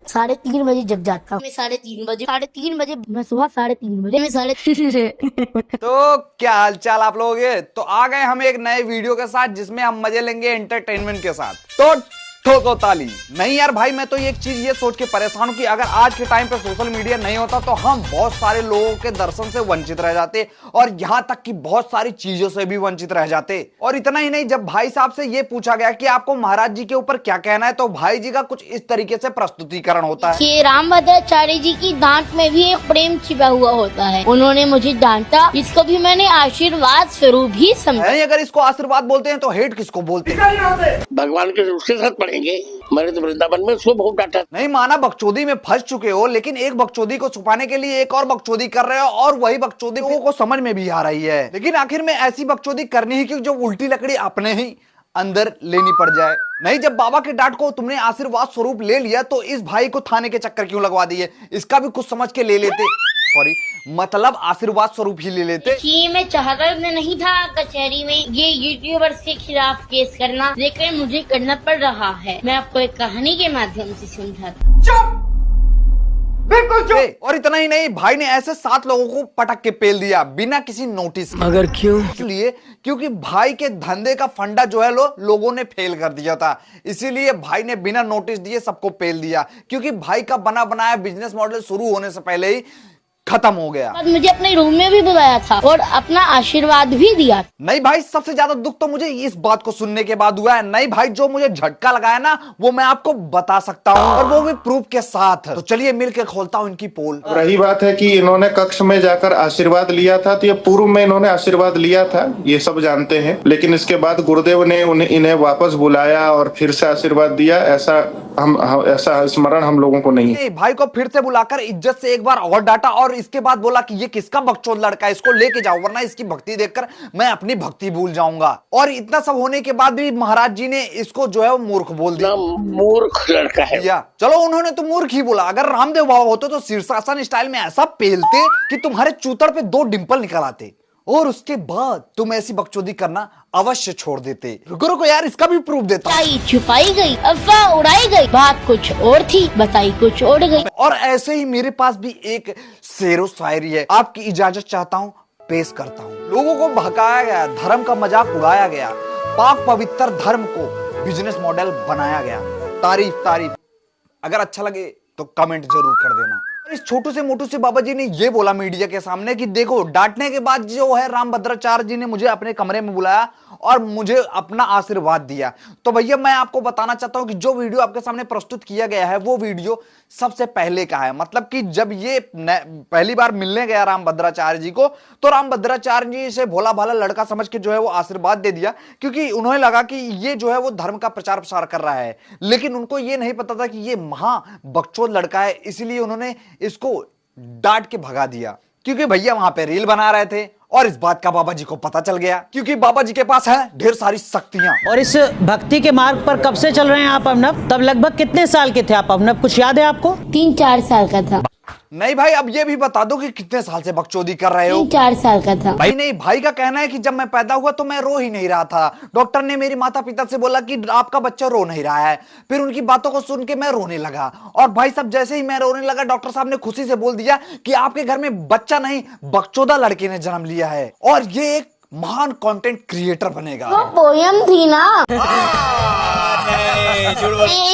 3:30 बजे जग जाता हूँ। मैं 3:30 बजे मैं सुबह 3:30 बजे मैं 3:30 तो क्या हालचाल आप लोगों के। तो आ गए हम एक नए वीडियो के साथ जिसमें हम मजे लेंगे एंटरटेनमेंट के साथ। तो ठोको ताली। नहीं यार भाई, मैं तो एक चीज ये सोच के परेशान हूं कि अगर आज के टाइम पे सोशल मीडिया नहीं होता तो हम बहुत सारे लोगों के दर्शन से वंचित रह जाते और यहां तक कि बहुत सारी चीजों से भी वंचित रह जाते। और इतना ही नहीं, जब भाई साहब से ये पूछा गया कि आपको महाराज जी के ऊपर क्या कहना है तो भाई जी का कुछ इस तरीके से प्रस्तुतिकरण होता है कि रामभद्राचार्य जी की डांट में भी एक प्रेम छिपा हुआ होता है। उन्होंने मुझे डांटा, इसको भी मैंने आशीर्वाद स्वरूप ही समझा। अगर इसको आशीर्वाद बोलते हैं तो हेट किसको बोलते हैं। भगवान के उसके साथ पढ़ेंगे। मैंने तो वृंदावन में उसको बहुत डांटा। नहीं माना बकचोदी में फंस चुके हो, लेकिन एक बकचोदी को छुपाने के लिए एक और बकचोदी कर रहे हो और वही बकचोदी लोगों को समझ में भी आ रही है। लेकिन आखिर में ऐसी बकचोदी करनी ही क्यों जो उल्टी लकड़ी अपने ही अंदर लेनी पड़ जाए। नहीं, जब बाबा के डांट को तुमने आशीर्वाद स्वरूप ले लिया तो इस भाई को थाने के चक्कर क्यों लगवा दिए। इसका भी कुछ समझ के ले लेते, सॉरी मतलब आशीर्वाद स्वरूप ही ले लेते। कि मैं चाहता नहीं था कचहरी में ये यूट्यूबर्स के खिलाफ केस करना, लेकिन मुझे करना पड़ रहा है। मैं आपको एक कहानी के माध्यम से समझाता। चुप, बिल्कुल चुप। और इतना ही नहीं, भाई ने ऐसे 7 लोगों को पटक के पेल दिया बिना किसी नोटिस के। अगर क्यों? इसलिए क्योंकि भाई के धंधे का फंडा जो है लोगों ने फेल कर दिया था, इसीलिए भाई ने बिना नोटिस दिए सबको पेल दिया। क्योंकि भाई का बना बनाया बिजनेस मॉडल शुरू होने से पहले ही खत्म हो गया। मुझे अपने रूम में भी बुलाया था और अपना आशीर्वाद भी दिया। नहीं भाई, सबसे ज्यादा दुख तो मुझे इस बात को सुनने के बाद हुआ है। नहीं भाई, जो मुझे झटका लगाया ना वो मैं आपको बता सकता हूँ और वो भी प्रूफ के साथ। तो चलिए मिलकर खोलता हूँ इनकी पोल। रही बात है कि इन्होंने कक्ष में जाकर आशीर्वाद लिया था, तो ये पूर्व में इन्होंने आशीर्वाद लिया था, ये सब जानते हैं। लेकिन इसके बाद गुरुदेव ने इन्हें वापस बुलाया और फिर से आशीर्वाद दिया, ऐसा स्मरण हम लोगों को नहीं है। भाई को फिर से बुलाकर इज्जत से एक बार और डांटा और इसके बाद बोला कि ये किसका बकचोद लड़का है, इसको लेके जाओ वरना इसकी भक्ति देखकर मैं अपनी भक्ति भूल जाऊंगा। और इतना सब होने के बाद भी महाराज जी ने इसको जो है वो मूर्ख बोल दिया। मूर्ख लड़का है। चलो उन्होंने तो मूर्ख ही बोला। अगर रामदेव बाबा होते तो शीर्षासन स्टाइल में ऐसा पेलते कि तुम्हारे चूतड़ पे 2 डिंपल निकल आते और उसके बाद तुम ऐसी बकचोदी करना अवश्य छोड़ देते। रुको यार, इसका भी प्रूफ देता हूं। छुपाई गई, अफवाह उड़ाई गई, बात कुछ और थी, बताई कुछ और गई। और ऐसे ही मेरे पास भी एक शेरो शायरी है, आपकी इजाजत चाहता हूँ पेश करता हूँ। लोगों को भड़काया गया, धर्म का मजाक उड़ाया गया, पाक पवित्र धर्म को बिजनेस मॉडल बनाया गया। तारीफ। अगर अच्छा लगे तो कमेंट जरूर कर देना। इस छोटू से मोटू से बाबा जी ने ये बोला मीडिया के सामने कि देखो, डांटने के बाद जो है रामभद्राचार्य जी ने मुझे अपने कमरे में बुलाया और मुझे अपना आशीर्वाद दिया। तो भैया मैं आपको बताना चाहता हूं कि जो वीडियो आपके सामने प्रस्तुत किया गया है वो वीडियो सबसे पहले का है। मतलब कि जब ये पहली बार मिलने गया रामभद्राचार्य जी को तो रामभद्राचार्य जी से भोला भाला लड़का समझ के जो है वो आशीर्वाद दे दिया, क्योंकि उन्हें लगा कि ये जो है वो धर्म का प्रचार प्रसार कर रहा है। लेकिन उनको ये नहीं पता था कि ये महा बकचोद लड़का है, इसीलिए उन्होंने इसको डांट के भगा दिया। क्योंकि भैया वहां पे रील बना रहे थे और इस बात का बाबा जी को पता चल गया, क्योंकि बाबा जी के पास है ढेर सारी शक्तियां। और इस भक्ति के मार्ग पर कब से चल रहे हैं आप अभिनव? तब लगभग कितने साल के थे आप अभिनव, कुछ याद है आपको? 3-4 साल का था। नहीं भाई, अब ये भी बता दो कि कितने साल से बकचोदी कर रहे हो? 3-4 साल का था। भाई नहीं, भाई का कहना है कि जब मैं पैदा हुआ तो मैं रो ही नहीं रहा था। डॉक्टर ने मेरे माता पिता से बोला कि आपका बच्चा रो नहीं रहा है। फिर उनकी बातों को सुन के मैं रोने लगा और भाई साहब जैसे ही मैं रोने लगा डॉक्टर साहब ने खुशी से बोल दिया कि आपके घर में बच्चा नहीं बकचोदा लड़के ने जन्म लिया है और ये एक महान कंटेंट क्रिएटर बनेगा। वो पोयम थी ना।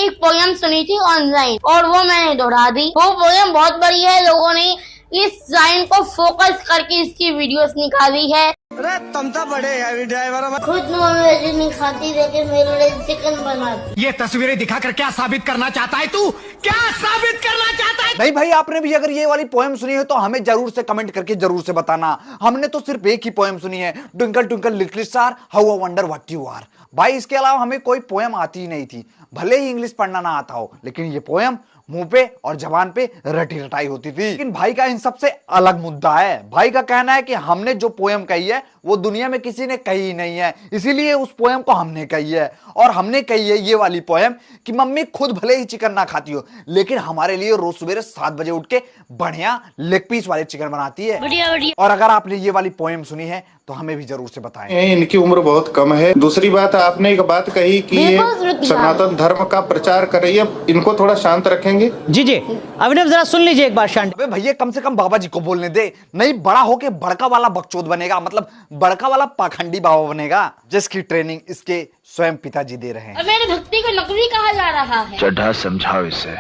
एक पोयम सुनी थी ऑनलाइन और वो मैंने दोहरा दी। वो पोयम बहुत बड़ी है, लोगों ने इस लाइन को फोकस करके इसकी वीडियोस निकाली है। अरे तुम तो बड़े हैवी ड्राइवर। खुद नॉनवेज नहीं खाती लेकिन मेरे लिए चिकन बनाती। ये तस्वीरें दिखाकर क्या साबित करना चाहता है तू? क्या साबित करना चाहता है? नहीं भाई, आपने भी अगर ये वाली पोएम सुनी है तो हमें जरूर से कमेंट करके जरूर से बताना। हमने तो सिर्फ एक ही पोएम सुनी है, twinkle twinkle little star how I wonder what you are. भाई इसके अलावा हमें कोई पोएम आती ही नहीं थी, भले ही इंग्लिश पढ़ना ना आता हो, लेकिन ये पोएम मुंह पे और जबान पे रटी रटाई होती थी। लेकिन भाई का इन सबसे अलग मुद्दा है। भाई का कहना है कि हमने जो पोएम कही है वो दुनिया में किसी ने कही ही नहीं है, इसीलिए उस पोएम को हमने कही है। और हमने कही है ये वाली पोएम कि मम्मी खुद भले ही चिकन ना खाती हो, लेकिन हमारे लिए रोज सवेरे 7 बजे उठ के बढ़िया लेग पीस वाले चिकन बनाती है। बढ़िया बढ़िया। और अगर आपने ये वाली पोएम सुनी है तो हमें भी जरूर से बताएं। इनकी उम्र बहुत कम है। दूसरी बात, आपने एक बात कही कि ये सनातन धर्म का प्रचार कर रही है, इनको थोड़ा शांत रखेंगे? जी जी अभिनव जरा सुन लीजिए एक बार शांत। अबे भैया कम से कम बाबा जी को बोलने दे, नहीं बड़ा होके बड़का वाला बकचोद बनेगा, मतलब बड़का वाला पाखंडी बाबा बनेगा, जिसकी ट्रेनिंग इसके स्वयं पिताजी दे रहे हैं। अब मेरी भक्ति को नकली कहा जा रहा है। चड्ढा समझाओ इसे,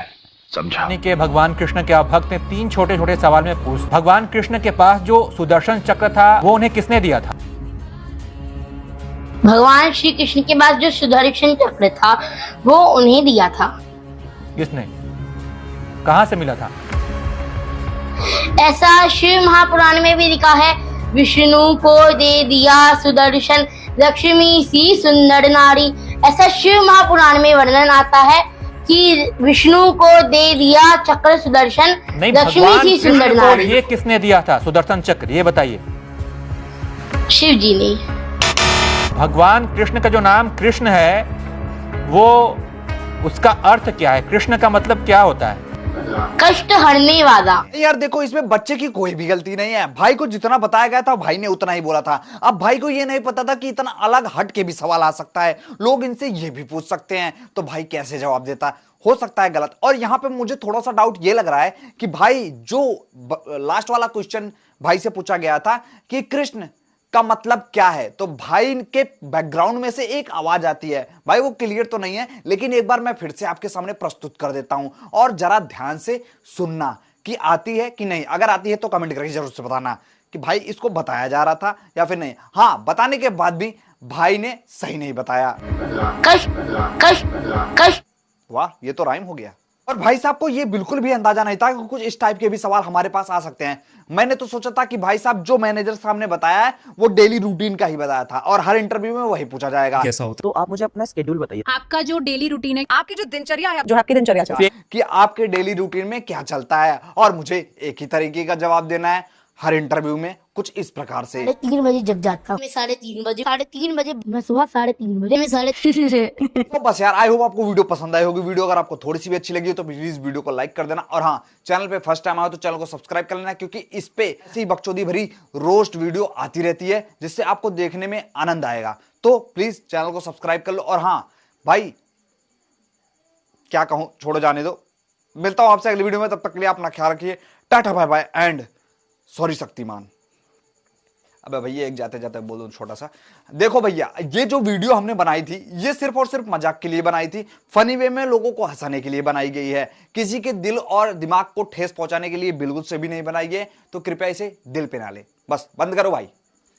समझाओ। के भगवान कृष्ण के भक्त ने 3 छोटे छोटे सवाल में पूछ, भगवान कृष्ण के पास जो सुदर्शन चक्र था वो उन्हें किसने दिया था? भगवान श्री कृष्ण के पास जो सुदर्शन चक्र था वो उन्हें दिया था। किसने? कहां से मिला था? ऐसा शिव महापुराण में भी लिखा है, विष्णु को दे दिया सुदर्शन, लक्ष्मी सी सुंदर नारी। ऐसा शिव महापुराण में वर्णन आता है कि विष्णु को दे दिया चक्र सुदर्शन, नहीं, लक्ष्मी भगवान सी कृष्ण सुंदर को नारी। ये किसने दिया था सुदर्शन चक्र, ये बताइए। शिव जी ने। भगवान कृष्ण का जो नाम कृष्ण है वो उसका अर्थ क्या है? कृष्ण का मतलब क्या होता है? कष्ट हरने वाला। यार देखो, इसमें बच्चे की कोई भी गलती नहीं है। भाई को जितना बताया गया था भाई ने उतना ही बोला था। अब भाई को ये नहीं पता था कि इतना अलग हट के भी सवाल आ सकता है, लोग इनसे ये भी पूछ सकते हैं, तो भाई कैसे जवाब देता? हो सकता है गलत। और यहां पे मुझे थोड़ा सा डाउट ये लग रहा है कि भाई जो लास्ट वाला क्वेश्चन भाई से पूछा गया था कि कृष्ण का मतलब क्या है, तो भाई के बैकग्राउंड में से एक आवाज आती है। भाई वो क्लियर तो नहीं है, लेकिन एक बार मैं फिर से आपके सामने प्रस्तुत कर देता हूं और जरा ध्यान से सुनना कि आती है कि नहीं। अगर आती है तो कमेंट करके जरूर से बताना कि भाई इसको बताया जा रहा था या फिर नहीं। हाँ, बताने के बाद भी भाई ने सही नहीं बताया। कष्ट कष्ट कष्ट। वाह, ये तो राइम हो गया। और भाई साहब को ये बिल्कुल भी अंदाजा नहीं था कि कुछ इस टाइप के भी सवाल हमारे पास आ सकते हैं। मैंने तो सोचा था कि भाई साहब जो मैनेजर साहब ने बताया है वो डेली रूटीन का ही बताया था और हर इंटरव्यू में वही पूछा जाएगा। कैसा होता? तो आप मुझे अपना स्केड्यूल बताइए। आपका जो डेली रूटीन है, आपकी जो दिनचर्या है, जो आपकी दिनचर्या है, कि आपके डेली रूटीन में क्या चलता है, और मुझे एक ही तरीके का जवाब देना है हर इंटरव्यू में कुछ इस प्रकार से। 3 बजे जग जाता हूँ मैं, 3:30 बजे, 3:30 बजे मैं, सुबह 3:30 बजे मैं 3:30। तो बस यार, आई होप आपको वीडियो पसंद आई होगी। वीडियो अगर आपको थोड़ी सी भी अच्छी लगी हो तो प्लीज वीडियो को लाइक कर देना, और हाँ, चैनल पे फर्स्ट टाइम आओ तो चैनल को सब्सक्राइब कर लेना, क्योंकि इस पे ऐसी बकचोदी भरी रोस्ट वीडियो आती रहती है जिससे आपको देखने में आनंद आएगा। तो प्लीज चैनल को सब्सक्राइब कर लो। और हाँ भाई, क्या कहूं, छोड़ो, जाने दो। मिलता हूं आपसे अगली वीडियो में, तब तक के लिए अपना ख्याल रखिए। Tata bye bye and sorry Shaktimaan. अबे भैया एक जाते जाते बोल दूं छोटा सा, देखो भैया, ये जो वीडियो हमने बनाई थी ये सिर्फ और सिर्फ मजाक के लिए बनाई थी, फनी वे में लोगों को हंसाने के लिए बनाई गई है। किसी के दिल और दिमाग को ठेस पहुंचाने के लिए बिल्कुल से भी नहीं बनाई है, तो कृपया इसे दिल पे ना ले। बस बंद करो भाई।